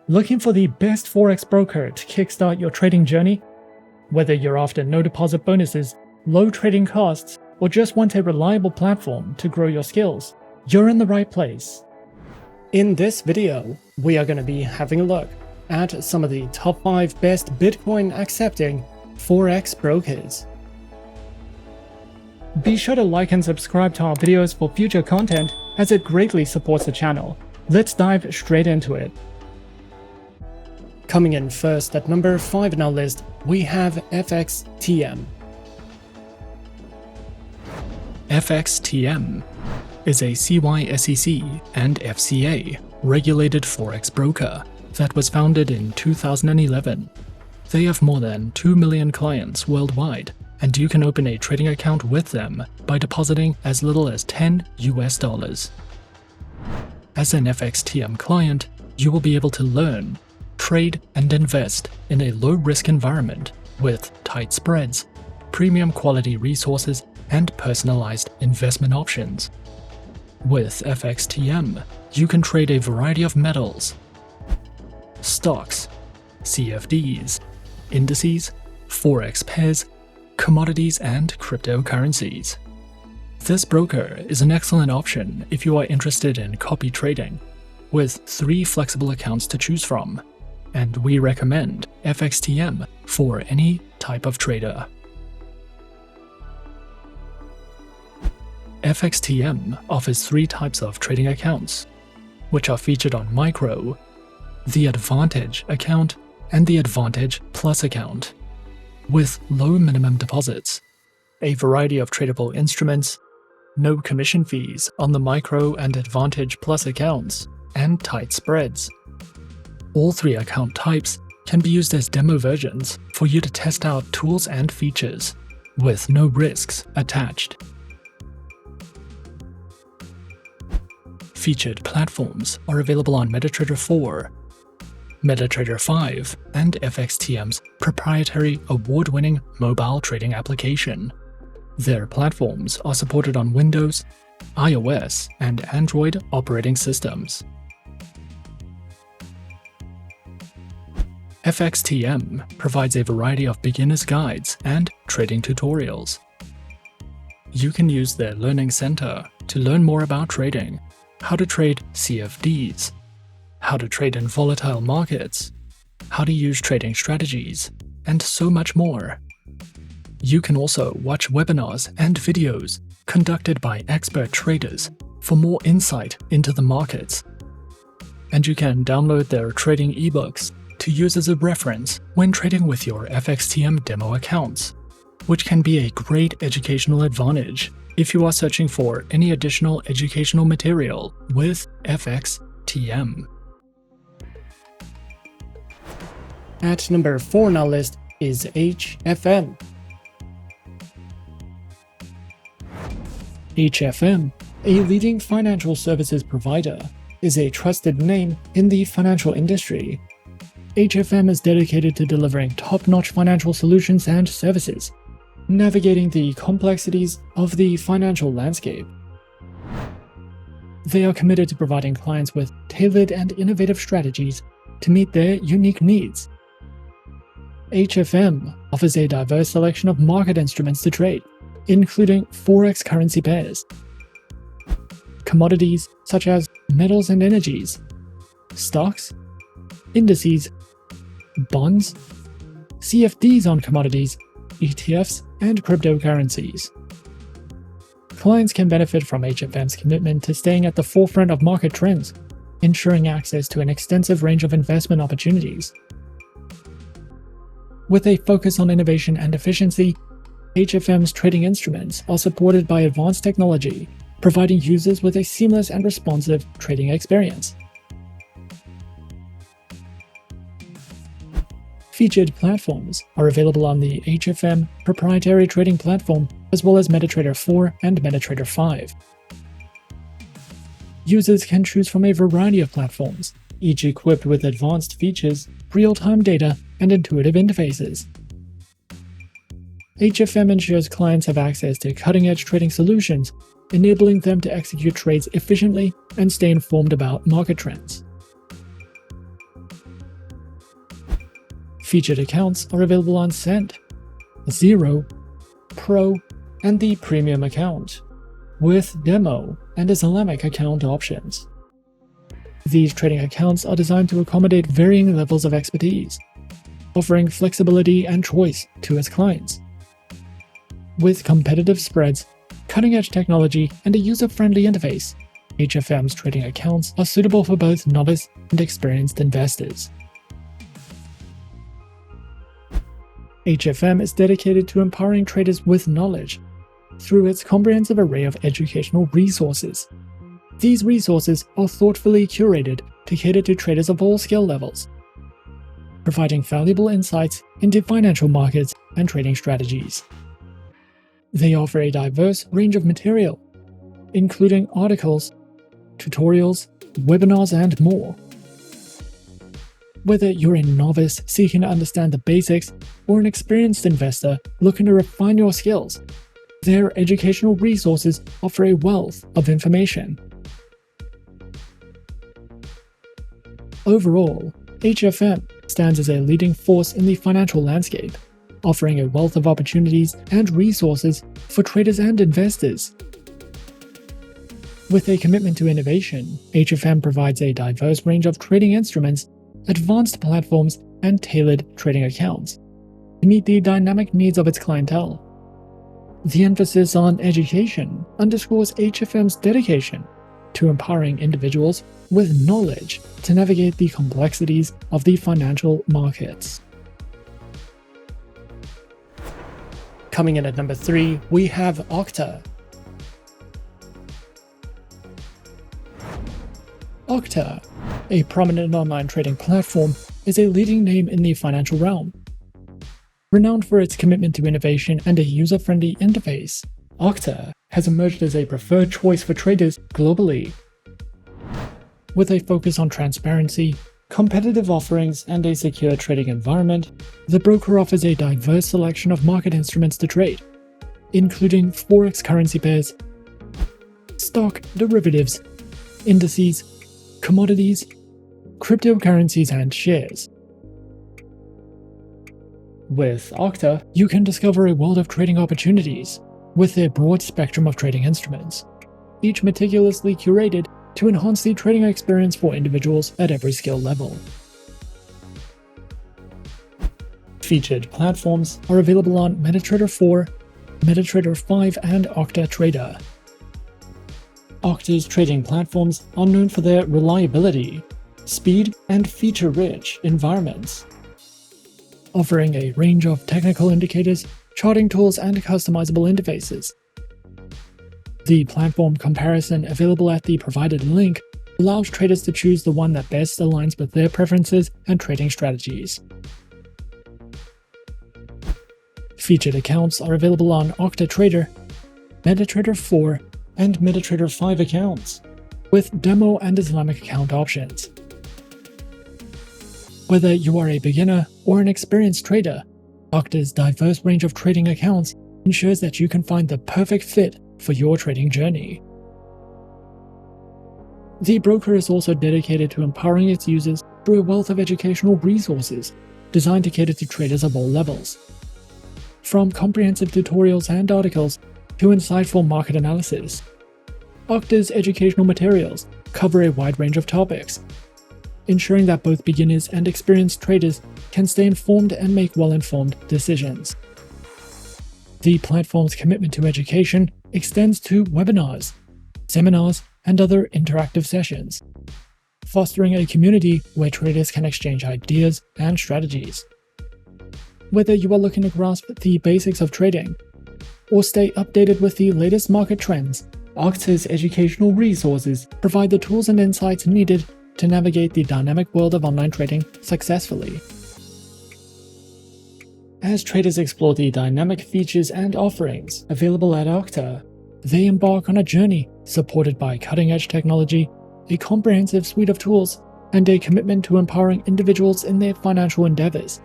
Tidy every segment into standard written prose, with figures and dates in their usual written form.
Looking for the best Forex broker to kickstart your trading journey? Whether you're after no deposit bonuses, low trading costs, or just want a reliable platform to grow your skills, you're in the right place. In this video, we are going to be having a look at some of the top 5 best Bitcoin accepting Forex brokers. Be sure to like and subscribe to our videos for future content, as it greatly supports the channel. Let's dive straight into it. Coming in first at number 5 in our list, we have FXTM. FXTM is a CySEC and FCA-regulated Forex broker that was founded in 2011. They have more than 2 million clients worldwide, and you can open a trading account with them by depositing as little as $10 US. As an FXTM client, you will be able to learn, trade, and invest in a low-risk environment with tight spreads, premium quality resources, and personalized investment options. With FXTM, you can trade a variety of metals, stocks, CFDs, indices, Forex pairs, commodities, and cryptocurrencies. This broker is an excellent option if you are interested in copy trading, with 3 flexible accounts to choose from, and we recommend FXTM for any type of trader. FXTM offers 3 types of trading accounts, which are featured on Micro, the Advantage account, and the Advantage Plus account, with low minimum deposits, a variety of tradable instruments, no commission fees on the Micro and Advantage Plus accounts, and tight spreads. All 3 account types can be used as demo versions for you to test out tools and features, with no risks attached. Featured platforms are available on MetaTrader 4, MetaTrader 5, and FXTM's proprietary award-winning mobile trading application. Their platforms are supported on Windows, iOS, and Android operating systems. FXTM provides a variety of beginner's guides and trading tutorials. You can use their Learning Center to learn more about trading, how to trade CFDs, how to trade in volatile markets, how to use trading strategies, and so much more. You can also watch webinars and videos conducted by expert traders for more insight into the markets. And you can download their trading ebooks to use as a reference when trading with your FXTM demo accounts, which can be a great educational advantage if you are searching for any additional educational material with FXTM. At number 4 on our list is HFM. HFM, a leading financial services provider, is a trusted name in the financial industry. HFM is dedicated to delivering top-notch financial solutions and services, navigating the complexities of the financial landscape. They are committed to providing clients with tailored and innovative strategies to meet their unique needs. HFM offers a diverse selection of market instruments to trade, including Forex currency pairs, commodities such as metals and energies, stocks, indices, bonds, CFDs on commodities, ETFs, and cryptocurrencies. Clients can benefit from HFM's commitment to staying at the forefront of market trends, ensuring access to an extensive range of investment opportunities. With a focus on innovation and efficiency, HFM's trading instruments are supported by advanced technology, providing users with a seamless and responsive trading experience. Featured platforms are available on the HFM proprietary trading platform, as well as MetaTrader 4 and MetaTrader 5. Users can choose from a variety of platforms, each equipped with advanced features, real-time data, and intuitive interfaces. HFM ensures clients have access to cutting-edge trading solutions, enabling them to execute trades efficiently and stay informed about market trends. Featured accounts are available on Cent, Zero, Pro, and the Premium account, with Demo and Islamic account options. These trading accounts are designed to accommodate varying levels of expertise, offering flexibility and choice to its clients. With competitive spreads, cutting-edge technology, and a user-friendly interface, HFM's trading accounts are suitable for both novice and experienced investors. HFM is dedicated to empowering traders with knowledge through its comprehensive array of educational resources. These resources are thoughtfully curated to cater to traders of all skill levels, providing valuable insights into financial markets and trading strategies. They offer a diverse range of material, including articles, tutorials, webinars, and more. Whether you're a novice seeking to understand the basics or an experienced investor looking to refine your skills, their educational resources offer a wealth of information. Overall, HFM stands as a leading force in the financial landscape, offering a wealth of opportunities and resources for traders and investors. With a commitment to innovation, HFM provides a diverse range of trading instruments, advanced platforms, and tailored trading accounts to meet the dynamic needs of its clientele. The emphasis on education underscores HFM's dedication to empowering individuals with knowledge to navigate the complexities of the financial markets. Coming in at number 3, we have Octa. Octa, a prominent online trading platform, is a leading name in the financial realm. Renowned for its commitment to innovation and a user-friendly interface, Octa has emerged as a preferred choice for traders globally. With a focus on transparency, competitive offerings, and a secure trading environment, the broker offers a diverse selection of market instruments to trade, including Forex currency pairs, stock derivatives, indices, commodities, cryptocurrencies, and shares. With Octa, you can discover a world of trading opportunities with their broad spectrum of trading instruments, each meticulously curated to enhance the trading experience for individuals at every skill level. Featured platforms are available on MetaTrader 4, MetaTrader 5, and Octa Trader. Octa's trading platforms are known for their reliability, speed, and feature-rich environments, offering a range of technical indicators, charting tools, and customizable interfaces. The platform comparison available at the provided link allows traders to choose the one that best aligns with their preferences and trading strategies. Featured accounts are available on Octa Trader, MetaTrader 4, and MetaTrader 5 accounts, with demo and Islamic account options. Whether you are a beginner or an experienced trader, Octa's diverse range of trading accounts ensures that you can find the perfect fit for your trading journey. The broker is also dedicated to empowering its users through a wealth of educational resources designed to cater to traders of all levels. From comprehensive tutorials and articles to insightful market analysis, Octa's educational materials cover a wide range of topics, ensuring that both beginners and experienced traders can stay informed and make well-informed decisions. The platform's commitment to education extends to webinars, seminars, and other interactive sessions, fostering a community where traders can exchange ideas and strategies. Whether you are looking to grasp the basics of trading or stay updated with the latest market trends, Octa's educational resources provide the tools and insights needed to navigate the dynamic world of online trading successfully. As traders explore the dynamic features and offerings available at Octa, they embark on a journey supported by cutting-edge technology, a comprehensive suite of tools, and a commitment to empowering individuals in their financial endeavors.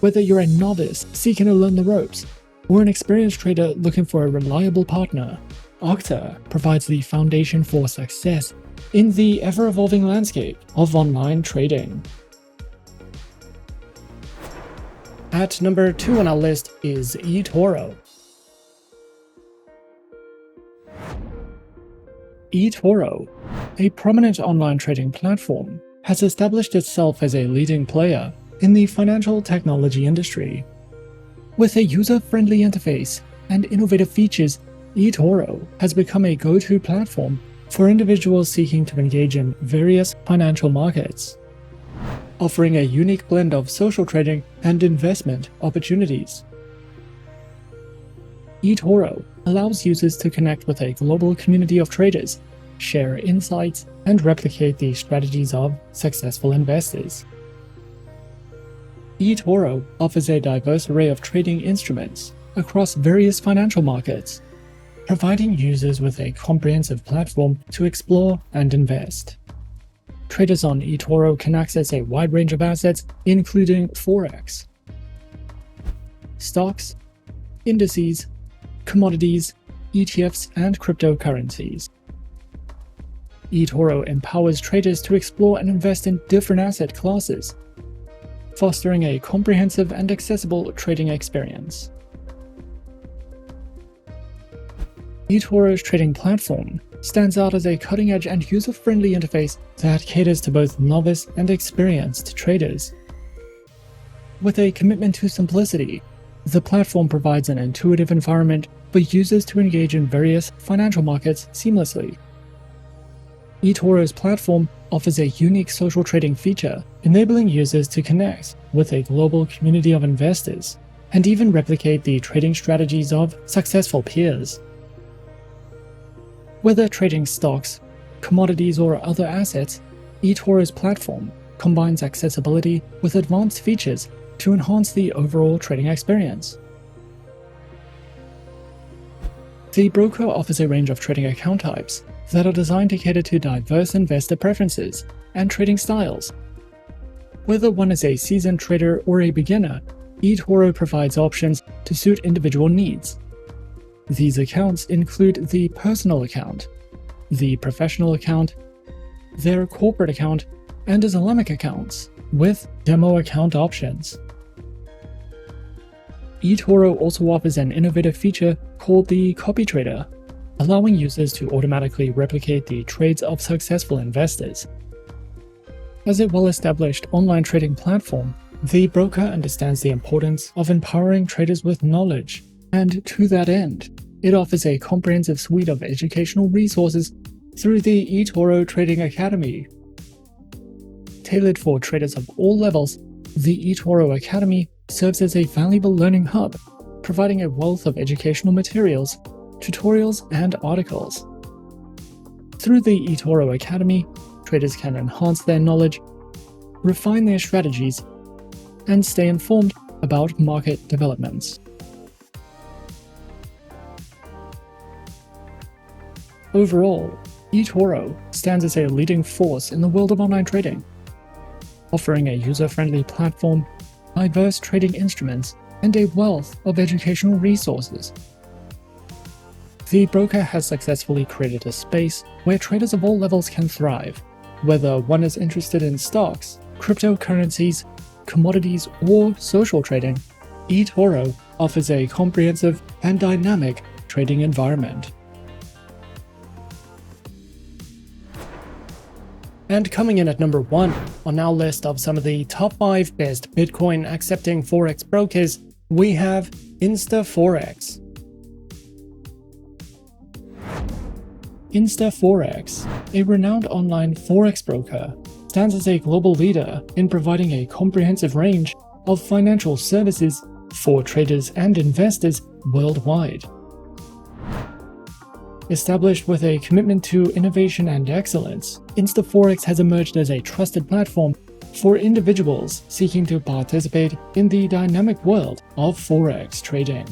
Whether you're a novice seeking to learn the ropes, or an experienced trader looking for a reliable partner, Octa provides the foundation for success in the ever-evolving landscape of online trading. At number 2 on our list is eToro. eToro, a prominent online trading platform, has established itself as a leading player in the financial technology industry. With a user-friendly interface and innovative features, eToro has become a go-to platform for individuals seeking to engage in various financial markets, offering a unique blend of social trading and investment opportunities. eToro allows users to connect with a global community of traders, share insights, and replicate the strategies of successful investors. eToro offers a diverse array of trading instruments across various financial markets, providing users with a comprehensive platform to explore and invest. Traders on eToro can access a wide range of assets, including Forex, stocks, indices, commodities, ETFs, and cryptocurrencies. eToro empowers traders to explore and invest in different asset classes, fostering a comprehensive and accessible trading experience. eToro's trading platform stands out as a cutting-edge and user-friendly interface that caters to both novice and experienced traders. With a commitment to simplicity, the platform provides an intuitive environment for users to engage in various financial markets seamlessly. eToro's platform offers a unique social trading feature, enabling users to connect with a global community of investors and even replicate the trading strategies of successful peers. Whether trading stocks, commodities, or other assets, eToro's platform combines accessibility with advanced features to enhance the overall trading experience. The broker offers a range of trading account types that are designed to cater to diverse investor preferences and trading styles. Whether one is a seasoned trader or a beginner, eToro provides options to suit individual needs. These accounts include the personal account, the professional account, their corporate account, and Islamic accounts, with demo account options. eToro also offers an innovative feature called the Copy Trader, allowing users to automatically replicate the trades of successful investors. As a well-established online trading platform, the broker understands the importance of empowering traders with knowledge, and to that end, it offers a comprehensive suite of educational resources through the eToro Trading Academy. Tailored for traders of all levels, the eToro Academy serves as a valuable learning hub, providing a wealth of educational materials, tutorials, and articles. Through the eToro Academy, traders can enhance their knowledge, refine their strategies, and stay informed about market developments. Overall, eToro stands as a leading force in the world of online trading, offering a user-friendly platform, diverse trading instruments, and a wealth of educational resources. The broker has successfully created a space where traders of all levels can thrive, whether one is interested in stocks, cryptocurrencies, commodities, or social trading. eToro offers a comprehensive and dynamic trading environment. And coming in at number 1 on our list of some of the top 5 best Bitcoin accepting Forex brokers, we have InstaForex. InstaForex, a renowned online Forex broker, stands as a global leader in providing a comprehensive range of financial services for traders and investors worldwide. Established with a commitment to innovation and excellence, InstaForex has emerged as a trusted platform for individuals seeking to participate in the dynamic world of Forex trading.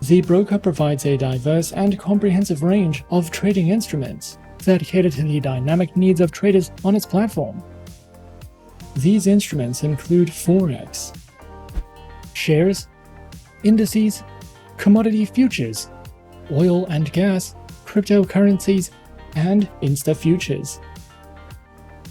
The broker provides a diverse and comprehensive range of trading instruments that cater to the dynamic needs of traders on its platform. These instruments include Forex, shares, indices, commodity futures, oil and gas, cryptocurrencies, and Insta futures.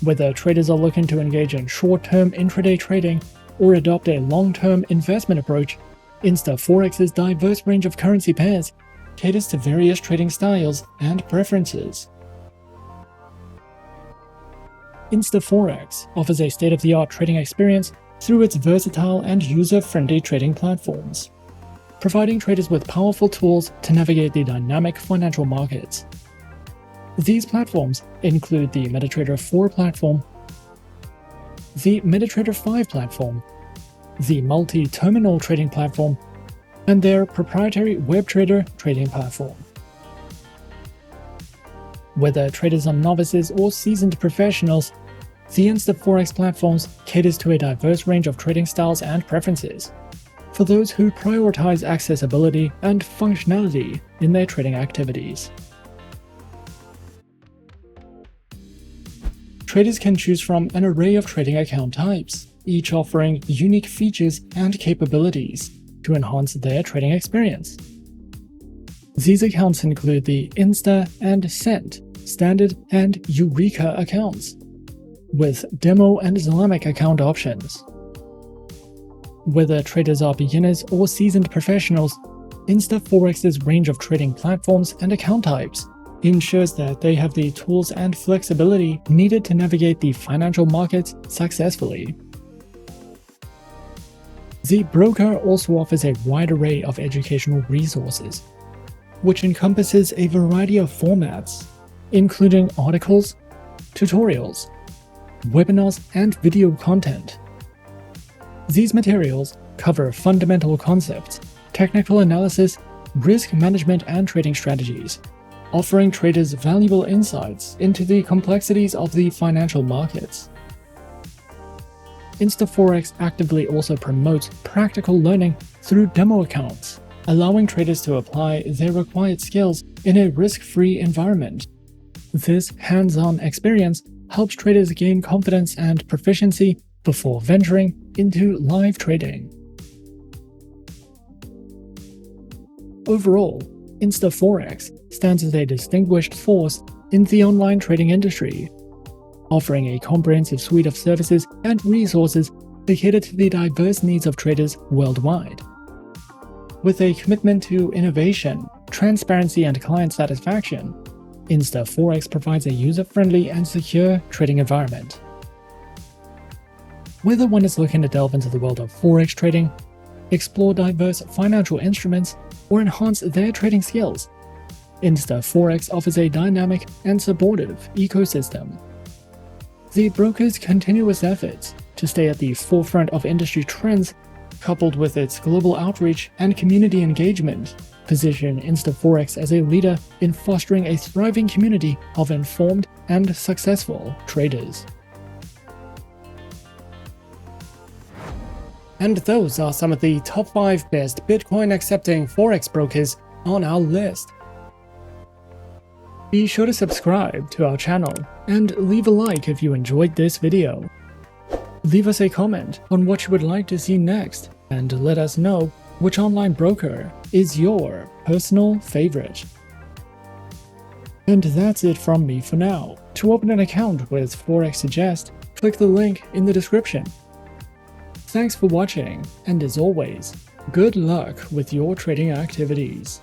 Whether traders are looking to engage in short-term intraday trading or adopt a long-term investment approach, InstaForex's diverse range of currency pairs caters to various trading styles and preferences. InstaForex offers a state-of-the-art trading experience through its versatile and user-friendly trading platforms, providing traders with powerful tools to navigate the dynamic financial markets. These platforms include the MetaTrader 4 platform, the MetaTrader 5 platform, the multi-terminal trading platform, and their proprietary WebTrader trading platform. Whether traders are novices or seasoned professionals, the InstaForex platforms caters to a diverse range of trading styles and preferences for those who prioritize accessibility and functionality in their trading activities. Traders can choose from an array of trading account types, each offering unique features and capabilities to enhance their trading experience. These accounts include the Insta and Cent, Standard and Eureka accounts, with Demo and Islamic account options. Whether traders are beginners or seasoned professionals, InstaForex's range of trading platforms and account types ensures that they have the tools and flexibility needed to navigate the financial markets successfully. The broker also offers a wide array of educational resources, which encompasses a variety of formats, including articles, tutorials, webinars, and video content. These materials cover fundamental concepts, technical analysis, risk management, and trading strategies, offering traders valuable insights into the complexities of the financial markets. InstaForex actively also promotes practical learning through demo accounts, allowing traders to apply their required skills in a risk-free environment. This hands-on experience helps traders gain confidence and proficiency before venturing into live trading. Overall, InstaForex stands as a distinguished force in the online trading industry, offering a comprehensive suite of services and resources to cater to the diverse needs of traders worldwide. With a commitment to innovation, transparency, and client satisfaction, InstaForex provides a user-friendly and secure trading environment. Whether one is looking to delve into the world of Forex trading, explore diverse financial instruments, or enhance their trading skills, InstaForex offers a dynamic and supportive ecosystem. The broker's continuous efforts to stay at the forefront of industry trends, coupled with its global outreach and community engagement, position InstaForex as a leader in fostering a thriving community of informed and successful traders. And those are some of the top 5 best Bitcoin-accepting Forex brokers on our list. Be sure to subscribe to our channel and leave a like if you enjoyed this video. Leave us a comment on what you would like to see next, and let us know which online broker is your personal favorite. And that's it from me for now. To open an account with Forexsuggest, click the link in the description. Thanks for watching, and as always, good luck with your trading activities.